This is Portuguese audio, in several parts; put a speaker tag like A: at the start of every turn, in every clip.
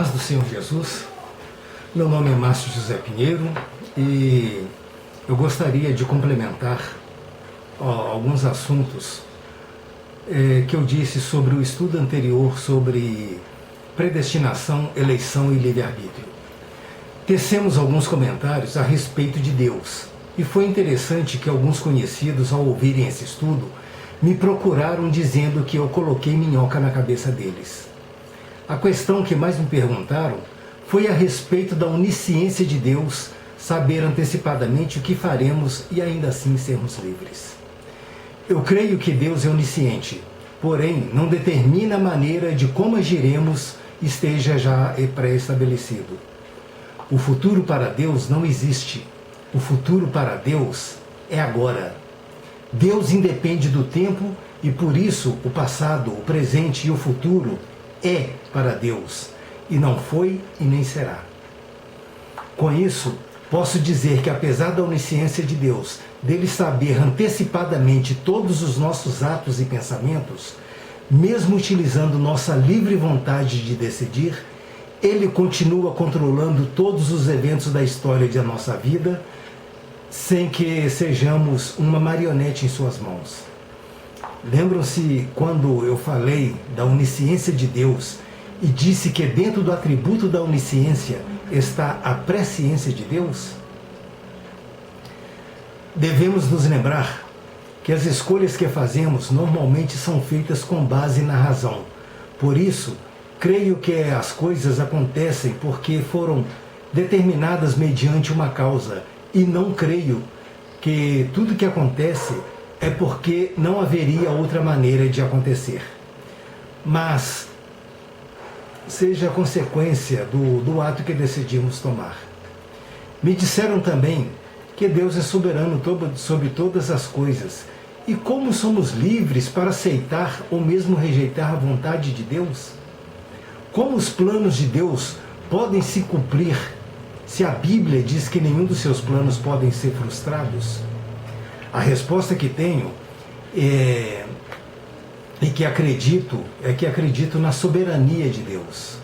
A: paz do Senhor Jesus. Meu nome é Márcio José Pinheiro e eu gostaria de complementar alguns assuntos que eu disse sobre o estudo anterior sobre predestinação, eleição e livre-arbítrio. Tecemos alguns comentários a respeito de Deus e foi interessante que alguns conhecidos, ao ouvirem esse estudo, me procuraram dizendo que eu coloquei minhoca na cabeça deles. A questão que mais me perguntaram foi a respeito da onisciência de Deus, saber antecipadamente o que faremos e ainda assim sermos livres. Eu creio que Deus é onisciente, porém não determina a maneira de como agiremos esteja já pré-estabelecido. O futuro para Deus não existe. O futuro para Deus é agora. Deus independe do tempo e por isso o passado, o presente e o futuro é para Deus, e não foi e nem será. Com isso, posso dizer que apesar da onisciência de Deus, dele saber antecipadamente todos os nossos atos e pensamentos, mesmo utilizando nossa livre vontade de decidir, ele continua controlando todos os eventos da história da nossa vida, sem que sejamos uma marionete em suas mãos. Lembram-se quando eu falei da onisciência de Deus e disse que dentro do atributo da onisciência está a presciência de Deus? Devemos nos lembrar que as escolhas que fazemos normalmente são feitas com base na razão. Por isso, creio que as coisas acontecem porque foram determinadas mediante uma causa e não creio que tudo que acontece é porque não haveria outra maneira de acontecer. Mas seja a consequência do ato que decidimos tomar. Me disseram também que Deus é soberano sobre todas as coisas. E como somos livres para aceitar ou mesmo rejeitar a vontade de Deus? Como os planos de Deus podem se cumprir se a Bíblia diz que nenhum dos seus planos podem ser frustrados? A resposta que tenho é que acredito na soberania de Deus.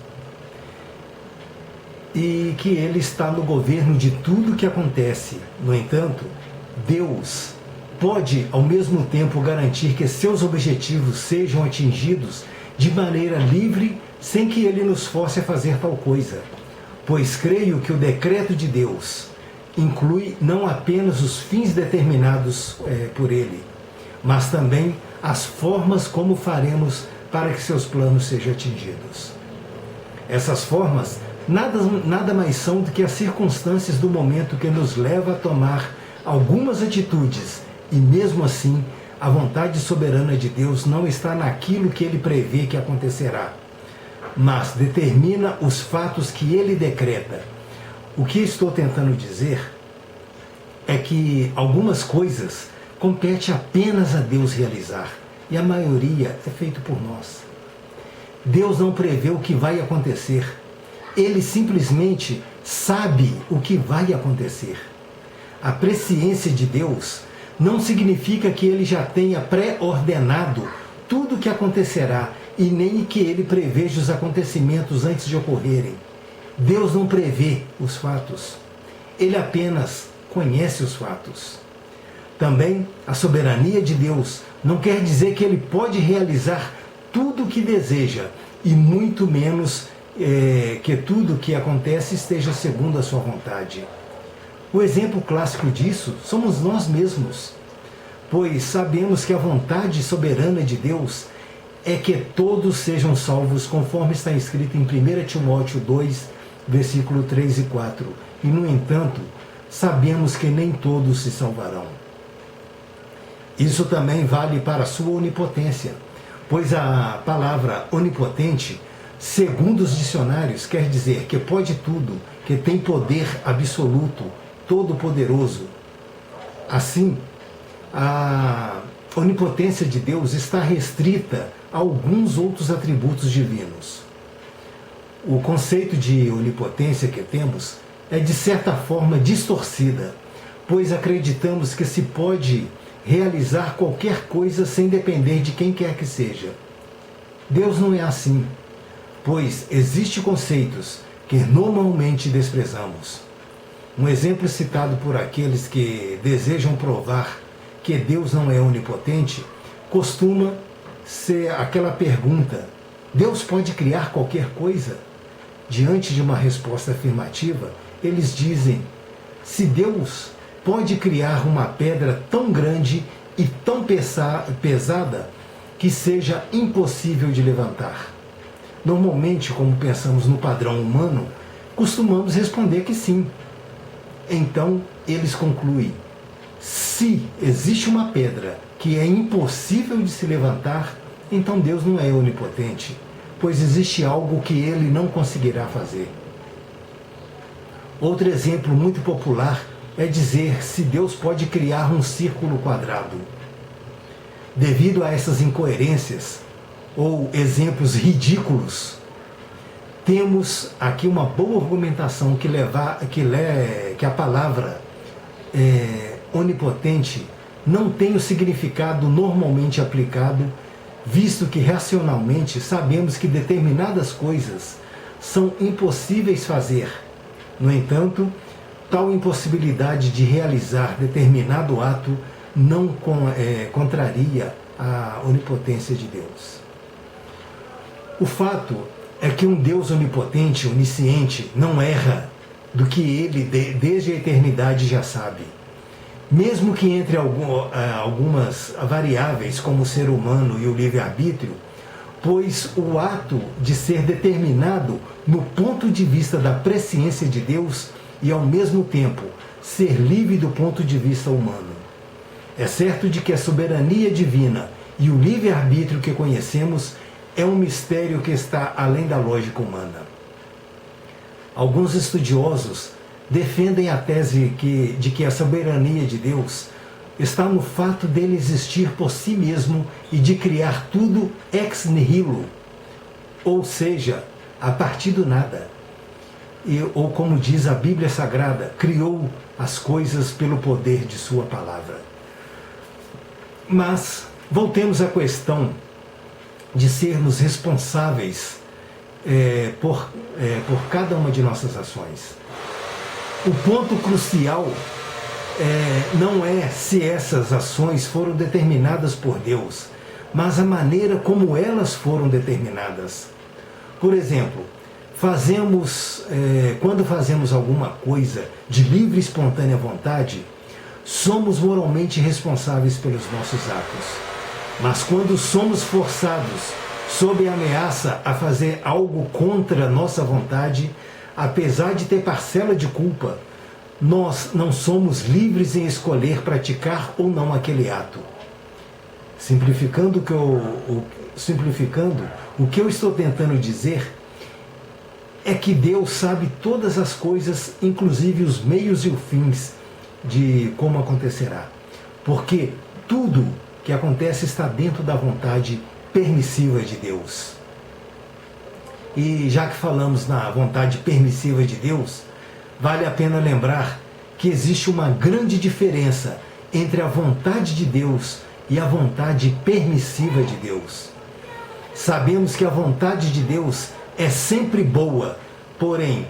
A: E que Ele está no governo de tudo que acontece. No entanto, Deus pode ao mesmo tempo garantir que seus objetivos sejam atingidos de maneira livre, sem que Ele nos force a fazer tal coisa. Pois creio que o decreto de Deus inclui não apenas os fins determinados por Ele, mas também as formas como faremos para que seus planos sejam atingidos. Essas formas nada mais são do que as circunstâncias do momento que nos leva a tomar algumas atitudes, e mesmo assim, a vontade soberana de Deus não está naquilo que Ele prevê que acontecerá, mas determina os fatos que Ele decreta. O que estou tentando dizer é que algumas coisas compete apenas a Deus realizar, e a maioria é feito por nós. Deus não prevê o que vai acontecer, Ele simplesmente sabe o que vai acontecer. A presciência de Deus não significa que Ele já tenha pré-ordenado tudo o que acontecerá, e nem que Ele preveja os acontecimentos antes de ocorrerem. Deus não prevê os fatos, Ele apenas conhece os fatos. Também a soberania de Deus não quer dizer que Ele pode realizar tudo o que deseja, e muito menos que tudo o que acontece esteja segundo a sua vontade. O exemplo clássico disso somos nós mesmos, pois sabemos que a vontade soberana de Deus é que todos sejam salvos, conforme está escrito em 1 Timóteo 2, versículo 3 e 4. E, no entanto, sabemos que nem todos se salvarão. Isso também vale para a sua onipotência, pois a palavra onipotente, segundo os dicionários, quer dizer que pode tudo, que tem poder absoluto, todo-poderoso. Assim, a onipotência de Deus está restrita a alguns outros atributos divinos. O conceito de onipotência que temos é de certa forma distorcida, pois acreditamos que se pode realizar qualquer coisa sem depender de quem quer que seja. Deus não é assim. pois existem conceitos que normalmente desprezamos. Um exemplo citado por aqueles que desejam provar que Deus não é onipotente costuma ser aquela pergunta: Deus pode criar qualquer coisa? Diante de uma resposta afirmativa, eles dizem: se Deus pode criar uma pedra tão grande e tão pesada que seja impossível de levantar. Normalmente, como pensamos no padrão humano, costumamos responder que sim. Então, eles concluem: se existe uma pedra que é impossível de se levantar, então Deus não é onipotente, pois existe algo que ele não conseguirá fazer. Outro exemplo muito popular é dizer se Deus pode criar um círculo quadrado. Devido a essas incoerências ou exemplos ridículos, temos aqui uma boa argumentação que a palavra onipotente não tem o significado normalmente aplicado, visto que racionalmente sabemos que determinadas coisas são impossíveis fazer. No entanto, tal impossibilidade de realizar determinado ato não contraria a onipotência de Deus. O fato é que um Deus onipotente, onisciente, não erra do que ele desde a eternidade já sabe. Mesmo que entre algumas variáveis como o ser humano e o livre-arbítrio, pois o ato de ser determinado no ponto de vista da presciência de Deus e ao mesmo tempo ser livre do ponto de vista humano. É certo de que a soberania divina e o livre-arbítrio que conhecemos é um mistério que está além da lógica humana. Alguns estudiosos defendem a tese de que a soberania de Deus está no fato dele existir por si mesmo e de criar tudo ex nihilo, ou seja, a partir do nada. Ou como diz a Bíblia Sagrada, criou as coisas pelo poder de sua palavra. Mas voltemos à questão de sermos responsáveis por cada uma de nossas ações. O ponto crucial não é se essas ações foram determinadas por Deus, mas a maneira como elas foram determinadas. Por exemplo, quando fazemos alguma coisa de livre e espontânea vontade, somos moralmente responsáveis pelos nossos atos. Mas quando somos forçados, sob ameaça, a fazer algo contra nossa vontade, apesar de ter parcela de culpa, nós não somos livres em escolher praticar ou não aquele ato. Simplificando, o que eu estou tentando dizer é que Deus sabe todas as coisas, inclusive os meios e os fins de como acontecerá. Porque tudo que acontece está dentro da vontade permissiva de Deus. E já que falamos na vontade permissiva de Deus, vale a pena lembrar que existe uma grande diferença entre a vontade de Deus e a vontade permissiva de Deus. Sabemos que a vontade de Deus é sempre boa, porém,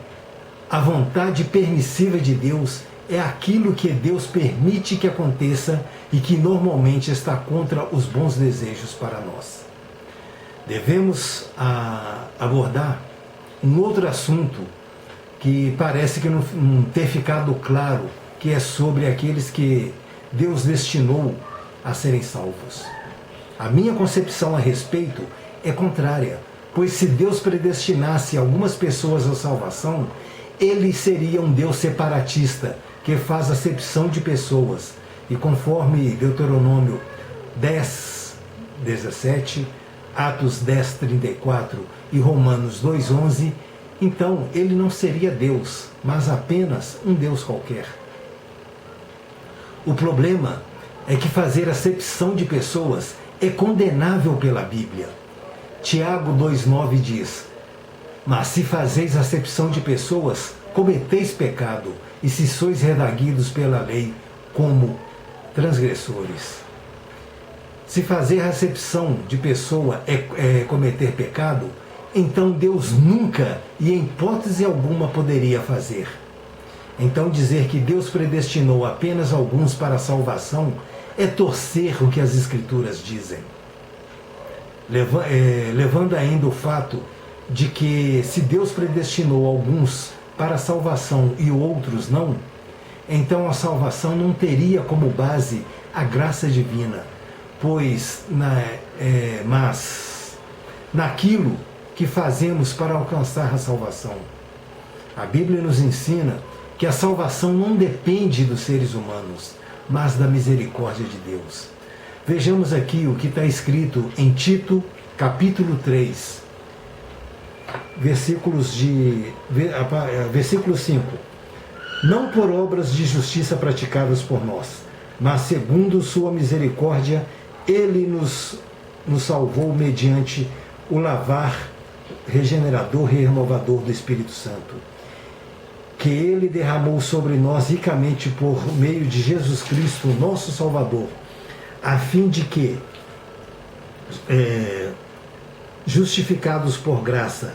A: a vontade permissiva de Deus é aquilo que Deus permite que aconteça e que normalmente está contra os bons desejos para nós. Devemos abordar um outro assunto que parece que não ter ficado claro, que é sobre aqueles que Deus destinou a serem salvos. A minha concepção a respeito é contrária, pois se Deus predestinasse algumas pessoas à salvação, ele seria um Deus separatista, que faz acepção de pessoas. E conforme Deuteronômio 10, 17, Atos 10, 34 e Romanos 2, 11, então ele não seria Deus, mas apenas um Deus qualquer. O problema é que fazer acepção de pessoas é condenável pela Bíblia. Tiago 2,9 diz: mas se fazeis acepção de pessoas, cometeis pecado, e se sois redarguidos pela lei como transgressores. Se fazer acepção de pessoa é cometer pecado, então Deus nunca e em hipótese alguma poderia fazer. Então dizer que Deus predestinou apenas alguns para a salvação é torcer o que as Escrituras dizem. Levando ainda o fato de que se Deus predestinou alguns para a salvação e outros não, então a salvação não teria como base a graça divina, pois mas naquilo que fazemos para alcançar a salvação. A Bíblia nos ensina que a salvação não depende dos seres humanos, mas da misericórdia de Deus. Vejamos aqui o que está escrito em Tito, capítulo 3, versículo 5. Não por obras de justiça praticadas por nós, mas segundo sua misericórdia, ele nos salvou mediante o lavar regenerador e renovador do Espírito Santo, que ele derramou sobre nós ricamente por meio de Jesus Cristo, nosso Salvador, a fim de que, justificados por graça,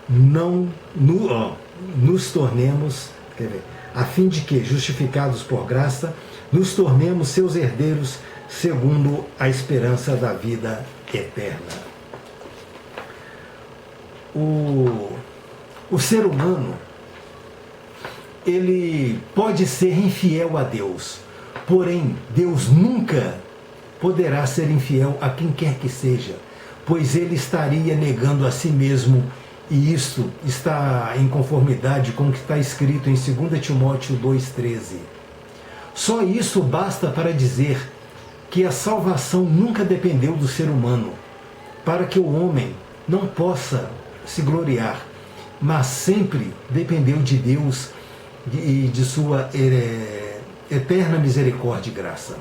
A: nos tornemos, a fim de que, justificados por graça, nos tornemos seus herdeiros segundo a esperança da vida eterna. O ser humano, ele pode ser infiel a Deus, porém Deus nunca poderá ser infiel a quem quer que seja, pois ele estaria negando a si mesmo, e isso está em conformidade com o que está escrito em 2 Timóteo 2,13. Só isso basta para dizer que a salvação nunca dependeu do ser humano, para que o homem não possa se gloriar, mas sempre dependeu de Deus e de sua eterna misericórdia e graça.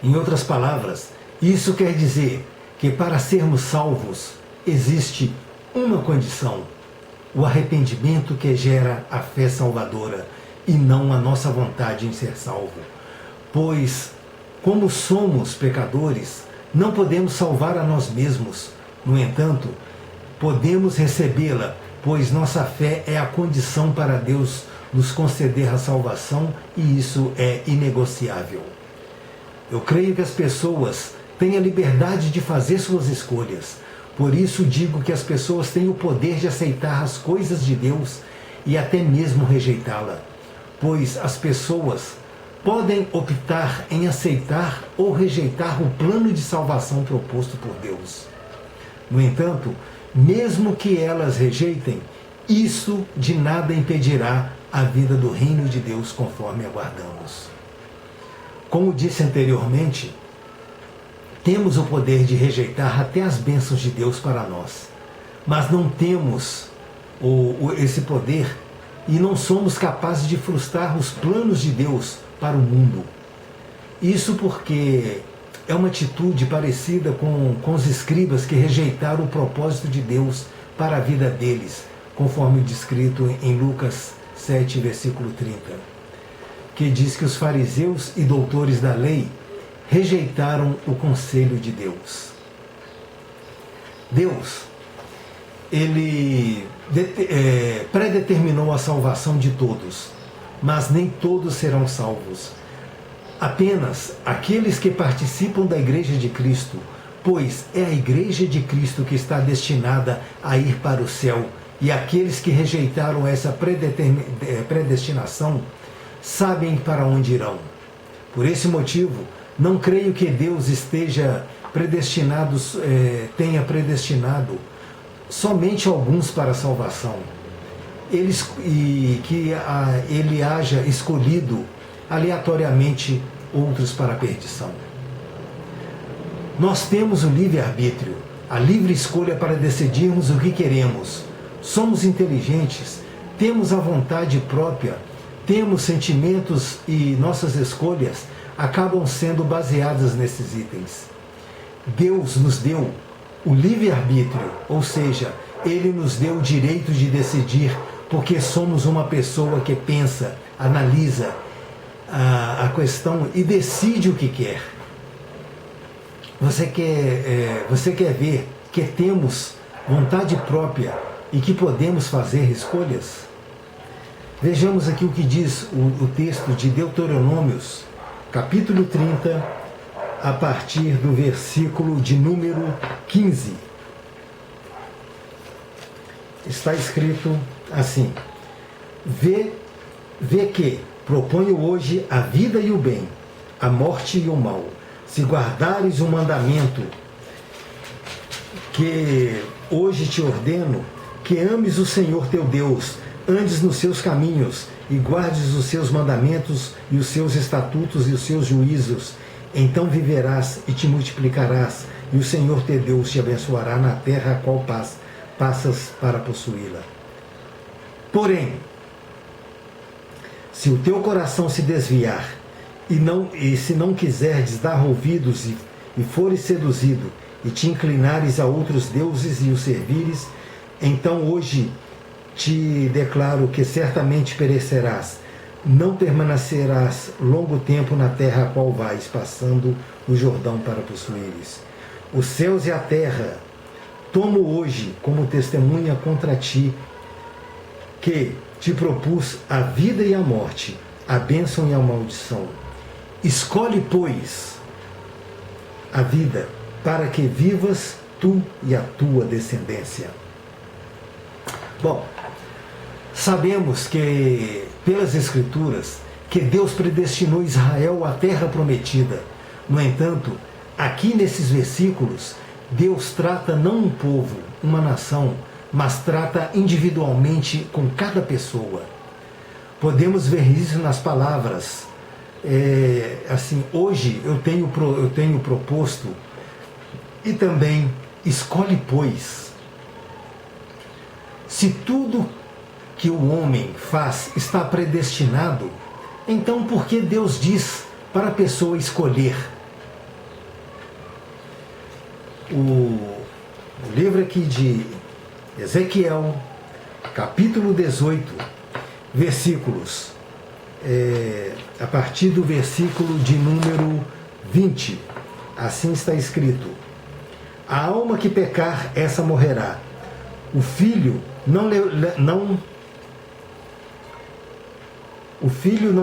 A: Em outras palavras, isso quer dizer que para sermos salvos existe uma condição: o arrependimento, que gera a fé salvadora e não a nossa vontade em ser salvo. Pois, como somos pecadores, não podemos salvar a nós mesmos. No entanto, podemos recebê-la, pois nossa fé é a condição para Deus nos conceder a salvação, e isso é inegociável. Eu creio que as pessoas têm a liberdade de fazer suas escolhas. Por isso digo que as pessoas têm o poder de aceitar as coisas de Deus e até mesmo rejeitá-la, pois as pessoas podem optar em aceitar ou rejeitar o plano de salvação proposto por Deus. No entanto, mesmo que elas rejeitem, isso de nada impedirá a vida do reino de Deus conforme aguardamos. Como disse anteriormente, temos o poder de rejeitar até as bênçãos de Deus para nós, mas não temos esse poder e não somos capazes de frustrar os planos de Deus para o mundo. Isso porque é uma atitude parecida com os escribas que rejeitaram o propósito de Deus para a vida deles, conforme descrito em Lucas 7, versículo 30, que diz que os fariseus e doutores da lei rejeitaram o conselho de Deus. Deus, ele predeterminou a salvação de todos, mas nem todos serão salvos. Apenas aqueles que participam da Igreja de Cristo, pois é a Igreja de Cristo que está destinada a ir para o céu, e aqueles que rejeitaram essa predestinação sabem para onde irão. Por esse motivo, não creio que Deus tenha predestinado somente alguns para a salvação, e que ele haja escolhido aleatoriamente outros para a perdição. Nós temos o livre-arbítrio, a livre escolha para decidirmos o que queremos. Somos inteligentes, temos a vontade própria, temos sentimentos, e nossas escolhas acabam sendo baseadas nesses itens. Deus nos deu o livre-arbítrio, ou seja, Ele nos deu o direito de decidir, porque somos uma pessoa que pensa, analisa a questão e decide o que quer. Você quer ver que temos vontade própria e que podemos fazer escolhas? Vejamos aqui o que diz o texto de Deuteronômios, capítulo 30, a partir do versículo de número 15. Está escrito assim: Vê que proponho hoje a vida e o bem, a morte e o mal. Se guardares o mandamento que hoje te ordeno, que ames o Senhor teu Deus, andes nos seus caminhos e guardes os seus mandamentos e os seus estatutos e os seus juízos, então viverás e te multiplicarás, e o Senhor teu Deus te abençoará na terra a qual passas para possuí-la. Porém, se o teu coração se desviar e se não quiserdes dar ouvidos e fores seduzido e te inclinares a outros deuses e os servires, então hoje te declaro que certamente perecerás, não permanecerás longo tempo na terra a qual vais, passando o Jordão para possuíres. Os céus e a terra tomo hoje como testemunha contra ti, que te propus a vida e a morte, a bênção e a maldição. Escolhe, pois, a vida, para que vivas tu e a tua descendência. Bom, sabemos que, pelas Escrituras, que Deus predestinou Israel à terra prometida. No entanto, aqui nesses versículos, Deus trata não um povo, uma nação, mas trata individualmente com cada pessoa. Podemos ver isso nas palavras. Assim, hoje eu tenho proposto, e também escolhe, pois. Se tudo que o homem faz está predestinado, então por que Deus diz para a pessoa escolher? O livro aqui de Ezequiel, capítulo 18, versículos, a partir do versículo de número 20, assim está escrito: a alma que pecar, essa morrerá. O filho não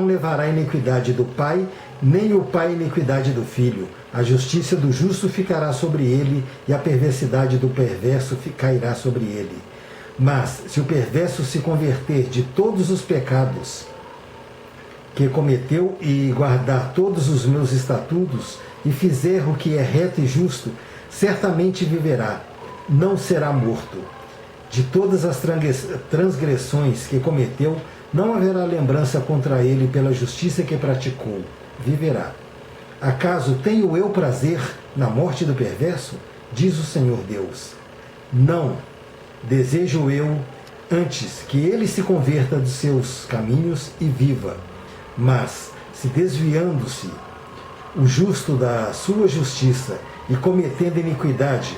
A: levará a iniquidade do pai, nem o pai a iniquidade do filho. A justiça do justo ficará sobre ele, e a perversidade do perverso cairá sobre ele. Mas, se o perverso se converter de todos os pecados que cometeu e guardar todos os meus estatutos, e fizer o que é reto e justo, certamente viverá, não será morto. De todas as transgressões que cometeu, não haverá lembrança contra ele pela justiça que praticou, viverá. Acaso tenho eu prazer na morte do perverso? Diz o Senhor Deus. Não, desejo eu antes que ele se converta dos seus caminhos e viva. Mas, se desviando-se o justo da sua justiça e cometendo iniquidade,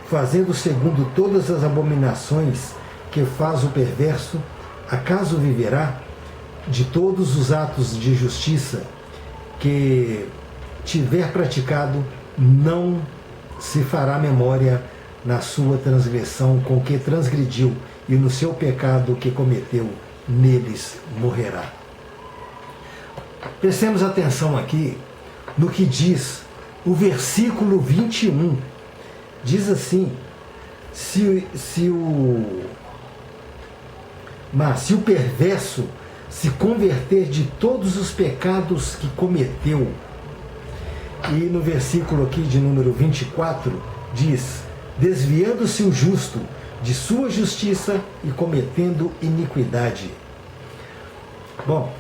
A: fazendo segundo todas as abominações que faz o perverso, acaso viverá? De todos os atos de justiça que tiver praticado, não se fará memória na sua transgressão com que transgrediu, e no seu pecado que cometeu, neles morrerá. Prestemos atenção aqui no que diz o versículo 21. Diz assim: mas se o perverso se converter de todos os pecados que cometeu. E no versículo aqui de número 24 diz: desviando-se o justo de sua justiça e cometendo iniquidade. Bom,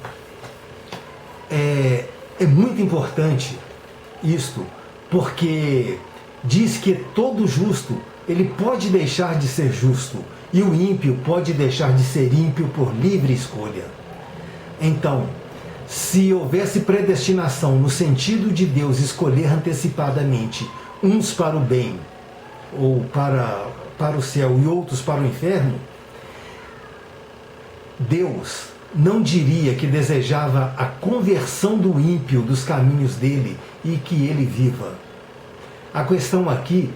A: é muito importante isto, porque diz que todo justo, ele pode deixar de ser justo, e o ímpio pode deixar de ser ímpio por livre escolha. Então, se houvesse predestinação no sentido de Deus escolher antecipadamente uns para o bem, ou para o céu e outros para o inferno, Deus não diria que desejava a conversão do ímpio dos caminhos dele e que ele viva. A questão aqui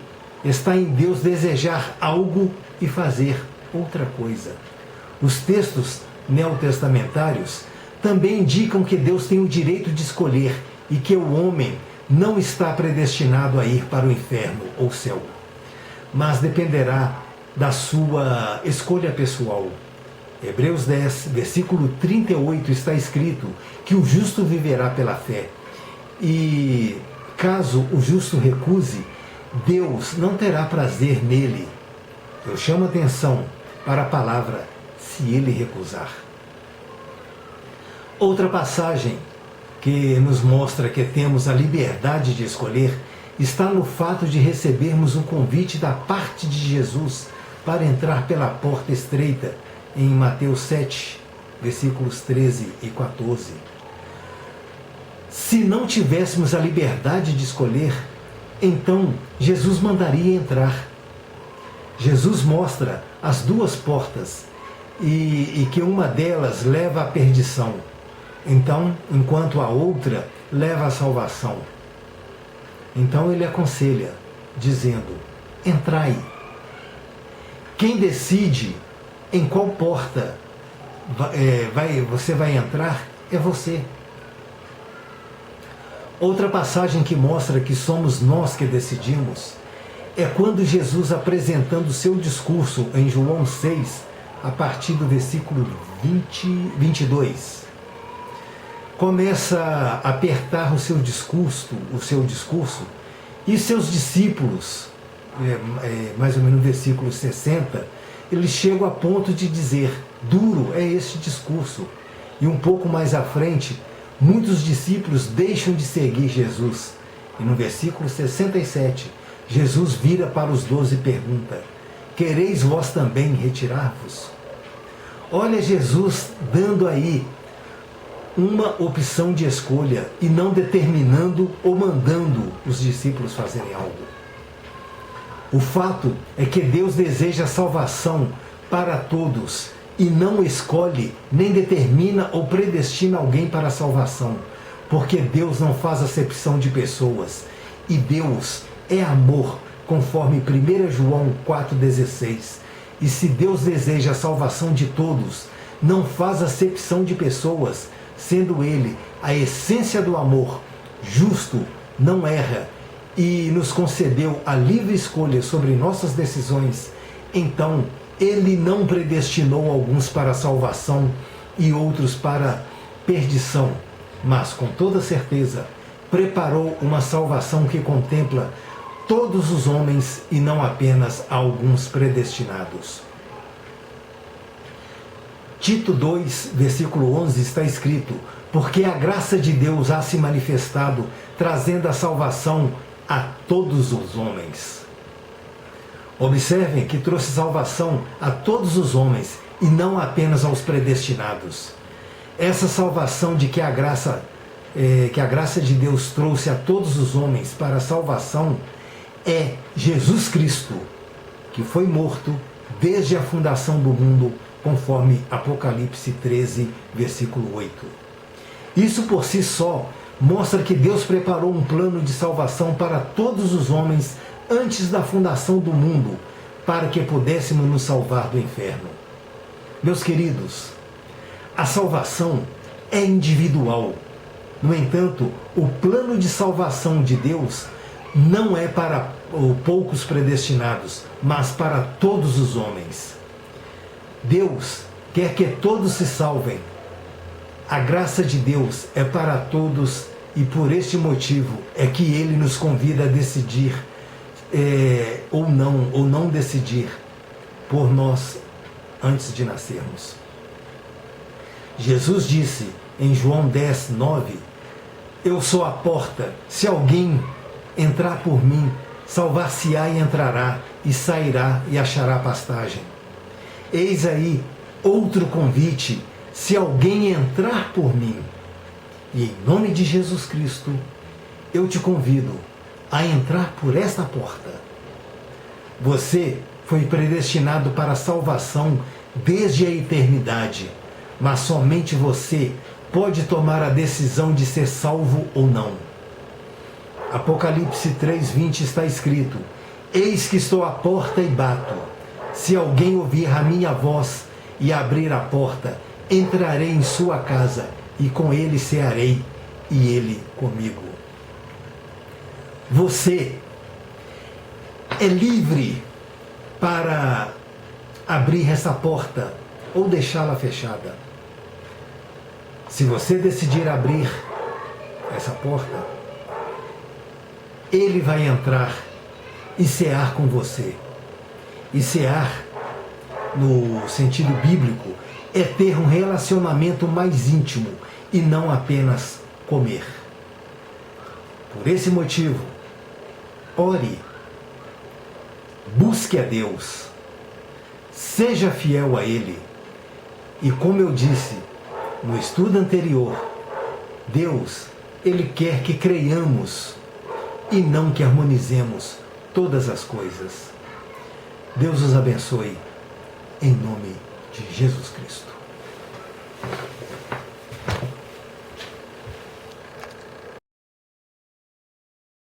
A: está em Deus desejar algo e fazer outra coisa. Os textos neotestamentários também indicam que Deus tem o direito de escolher e que o homem não está predestinado a ir para o inferno ou céu, mas dependerá da sua escolha pessoal. Hebreus 10, versículo 38 está escrito que o justo viverá pela fé. E caso o justo recuse, Deus não terá prazer nele. Eu chamo atenção para a palavra se ele recusar. Outra passagem que nos mostra que temos a liberdade de escolher está no fato de recebermos um convite da parte de Jesus para entrar pela porta estreita em Mateus 7, versículos 13 e 14. Se não tivéssemos a liberdade de escolher, então Jesus mandaria entrar. Jesus mostra as duas portas e que uma delas leva à perdição, então, enquanto a outra leva à salvação. Então ele aconselha, dizendo: entrai. Quem decide em qual porta você vai entrar é você. Outra passagem que mostra que somos nós que decidimos é quando Jesus, apresentando seu discurso em João 6, a partir do versículo 22, começa a apertar o seu discurso, e seus discípulos, mais ou menos no versículo 60, eles chegam a ponto de dizer: duro é este discurso. E um pouco mais à frente, muitos discípulos deixam de seguir Jesus. E no versículo 67, Jesus vira para os 12 e pergunta: quereis vós também retirar-vos? Olha Jesus dando aí uma opção de escolha e não determinando ou mandando os discípulos fazerem algo. O fato é que Deus deseja salvação para todos e não escolhe, nem determina ou predestina alguém para a salvação, porque Deus não faz acepção de pessoas e Deus é amor, conforme 1 João 4,16. E se Deus deseja a salvação de todos, não faz acepção de pessoas, sendo Ele a essência do amor, justo, não erra, e nos concedeu a livre escolha sobre nossas decisões, então Ele não predestinou alguns para a salvação e outros para perdição, mas com toda certeza preparou uma salvação que contempla todos os homens e não apenas alguns predestinados. Tito 2, versículo 11 está escrito: porque a graça de Deus há se manifestado, trazendo a salvação a todos os homens. Observem que trouxe salvação a todos os homens e não apenas aos predestinados. Essa salvação de que a graça de Deus trouxe a todos os homens para a salvação é Jesus Cristo, que foi morto desde a fundação do mundo, conforme Apocalipse 13, versículo 8. Isso por si só mostra que Deus preparou um plano de salvação para todos os homens antes da fundação do mundo, para que pudéssemos nos salvar do inferno. Meus queridos, a salvação é individual. No entanto, o plano de salvação de Deus não é para poucos predestinados, mas para todos os homens. Deus quer que todos se salvem. A graça de Deus é para todos e por este motivo é que Ele nos convida a decidir ou não decidir por nós antes de nascermos. Jesus disse em João 10, 9: eu sou a porta, se alguém entrar por mim, salvar-se-á e entrará, e sairá e achará pastagem. Eis aí outro convite: se alguém entrar por mim. E em nome de Jesus Cristo, eu te convido a entrar por esta porta. Você foi predestinado para a salvação desde a eternidade, mas somente você pode tomar a decisão de ser salvo ou não. Apocalipse 3:20 está escrito: Eis que estou à porta e bato. Se alguém ouvir a minha voz e abrir a porta, entrarei em sua casa e com ele cearei e ele comigo. Você é livre para abrir essa porta ou deixá-la fechada. Se você decidir abrir essa porta, ele vai entrar e cear com você. E cear, no sentido bíblico, é ter um relacionamento mais íntimo e não apenas comer. Por esse motivo, ore, busque a Deus, seja fiel a Ele. E como eu disse no estudo anterior, Deus, Ele quer que creiamos e não que harmonizemos todas as coisas. Deus os abençoe, em nome de Jesus Cristo.